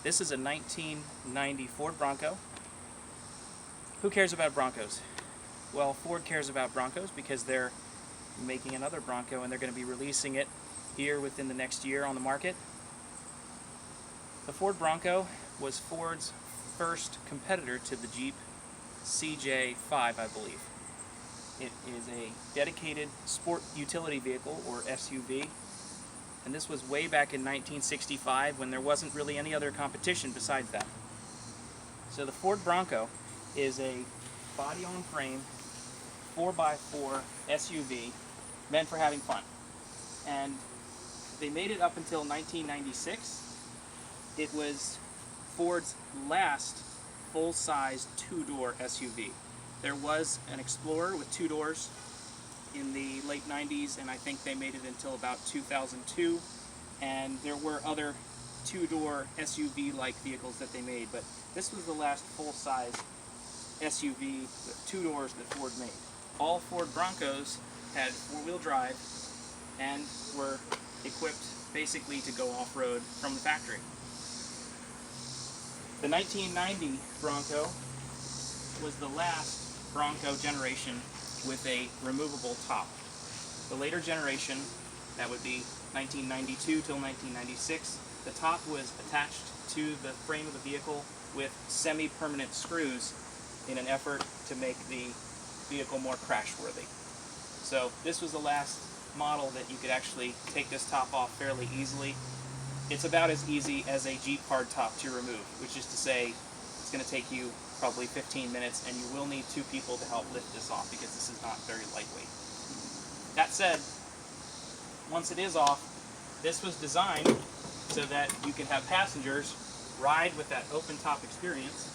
This is a 1990 Ford Bronco. Who cares about Broncos? Well, Ford cares about Broncos because they're making another Bronco and they're going to be releasing it here within the next year on the market. The Ford Bronco was Ford's first competitor to the Jeep CJ5, I believe. It is a dedicated sport utility vehicle, or SUV, and this was way back in 1965 when there wasn't really any other competition besides that. So the Ford Bronco is a body-on-frame 4x4 SUV meant for having fun. And they made it up until 1996. It was Ford's last full-size two-door SUV. There was an Explorer with two doors in the late 90s, and I think they made it until about 2002. And there were other two-door SUV-like vehicles that they made, but this was the last full-size SUV with two doors that Ford made. All Ford Broncos had four-wheel drive and were equipped basically to go off-road from the factory. The 1990 Bronco was the last Bronco generation with a removable top. The later generation, that would be 1992 till 1996, the top was attached to the frame of the vehicle with semi-permanent screws in an effort to make the vehicle more crash-worthy. So this was the last model that you could actually take this top off fairly easily. It's about as easy as a Jeep hardtop to remove, which is to say it's going to take you probably 15 minutes, and you will need two people to help lift this off because this is not very lightweight. That said, once it is off, this was designed so that you can have passengers ride with that open top experience.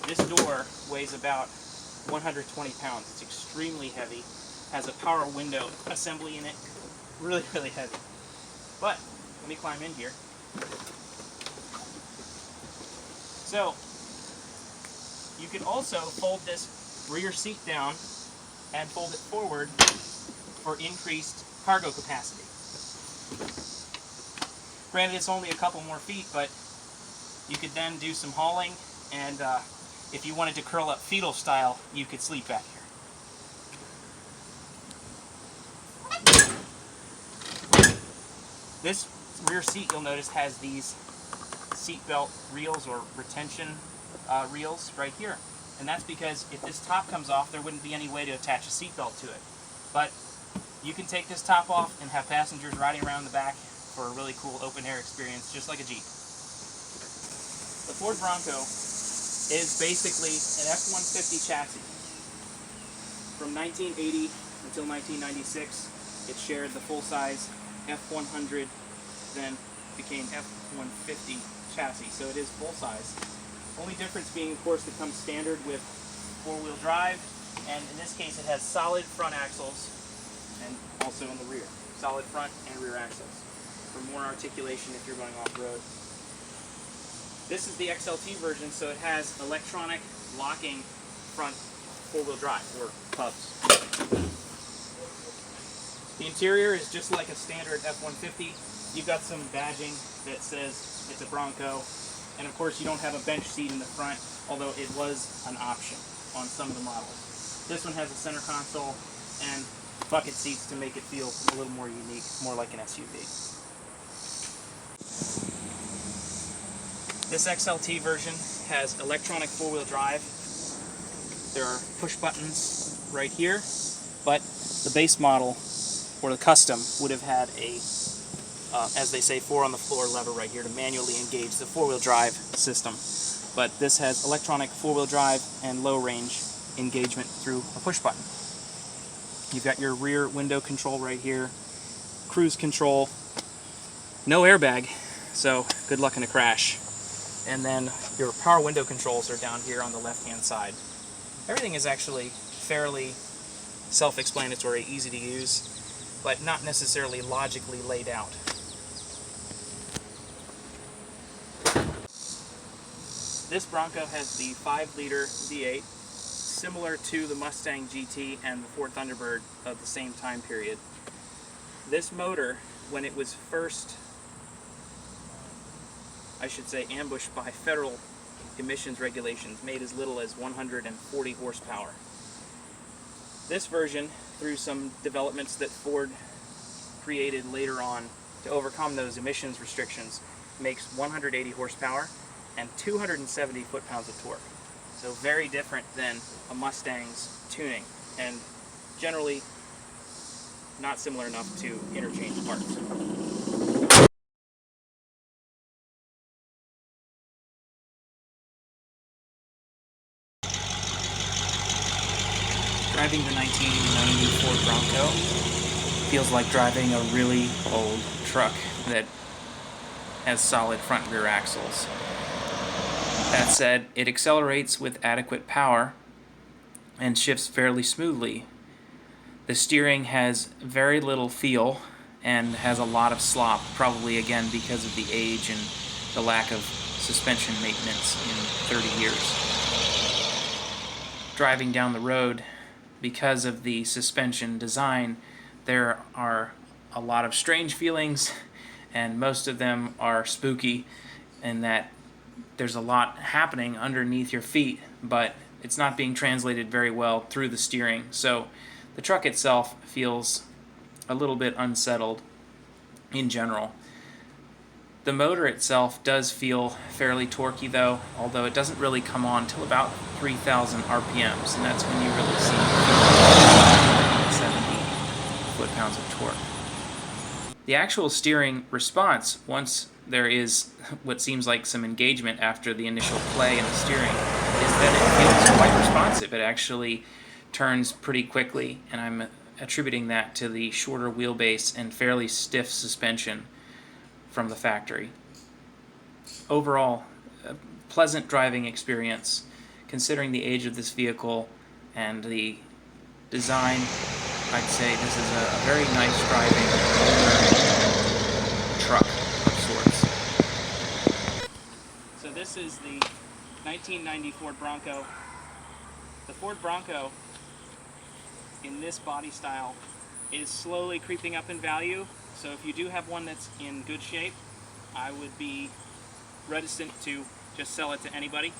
This door weighs about 120 pounds. It's extremely heavy, has a power window assembly in it, really, really heavy. But let me climb in here. So you could also fold this rear seat down and fold it forward for increased cargo capacity. Granted, it's only a couple more feet, but you could then do some hauling, and if you wanted to curl up fetal style, you could sleep back here. This rear seat, you'll notice, has these seatbelt reels or retention reels right here. And that's because if this top comes off, there wouldn't be any way to attach a seatbelt to it. But you can take this top off and have passengers riding around the back for a really cool open-air experience, just like a Jeep. The Ford Bronco is basically an F-150 chassis. From 1980 until 1996, it shared the full-size F-100, then became F-150 chassis, so it is full-size. Only difference being, of course, it comes standard with four-wheel drive, and in this case it has solid front axles, and also in the rear. Solid front and rear axles, for more articulation if you're going off-road. This is the XLT version, so it has electronic locking front four-wheel drive, or hubs. The interior is just like a standard F-150. You've got some badging that says it's a Bronco, and of course you don't have a bench seat in the front, although it was an option on some of the models. This one has a center console and bucket seats to make it feel a little more unique, more like an SUV. This XLT version has electronic four-wheel drive. There are push buttons right here, but the base model, or the custom, would have had a, as they say, four-on-the-floor lever right here to manually engage the four-wheel drive system. But this has electronic four-wheel drive and low-range engagement through a push button. You've got your rear window control right here, cruise control, no airbag, so good luck in a crash. And then your power window controls are down here on the left-hand side. Everything is actually fairly self-explanatory, easy to use, but not necessarily logically laid out. This Bronco has the 5-liter V8, similar to the Mustang GT and the Ford Thunderbird of the same time period. This motor, when it was first I should say ambushed by federal emissions regulations, made as little as 140 horsepower. This version, through some developments that Ford created later on to overcome those emissions restrictions, makes 180 horsepower and 270 foot-pounds of torque. So very different than a Mustang's tuning, and generally not similar enough to interchange parts. Driving the 1990 Ford Bronco feels like driving a really old truck that has solid front rear axles. That said, it accelerates with adequate power and shifts fairly smoothly. The steering has very little feel and has a lot of slop, probably again because of the age and the lack of suspension maintenance in 30 years. Driving down the road, because of the suspension design, there are a lot of strange feelings, and most of them are spooky in that there's a lot happening underneath your feet, but it's not being translated very well through the steering. So the truck itself feels a little bit unsettled in general. The motor itself does feel fairly torquey though, although it doesn't really come on till about 3,000 RPMs, and that's when you really see 70 foot-pounds of torque. The actual steering response, once there is what seems like some engagement after the initial play in the steering, is that it feels quite responsive. It actually turns pretty quickly, and I'm attributing that to the shorter wheelbase and fairly stiff suspension from the factory. Overall, a pleasant driving experience considering the age of this vehicle and the design. I'd say this is a very nice driving truck of sorts. So this is the 1990 Ford Bronco. The Ford Bronco in this body style is slowly creeping up in value. So if you do have one that's in good shape, I would be reticent to just sell it to anybody.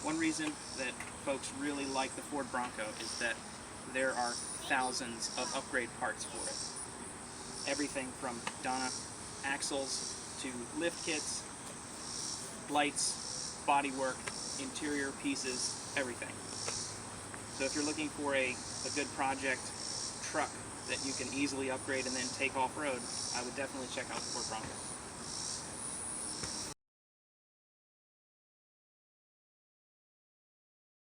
One reason that folks really like the Ford Bronco is that there are thousands of upgrade parts for it. Everything from Donna axles to lift kits, lights, bodywork, interior pieces, everything. So if you're looking for a good project truck that you can easily upgrade and then take off-road, I would definitely check out the Ford Bronco.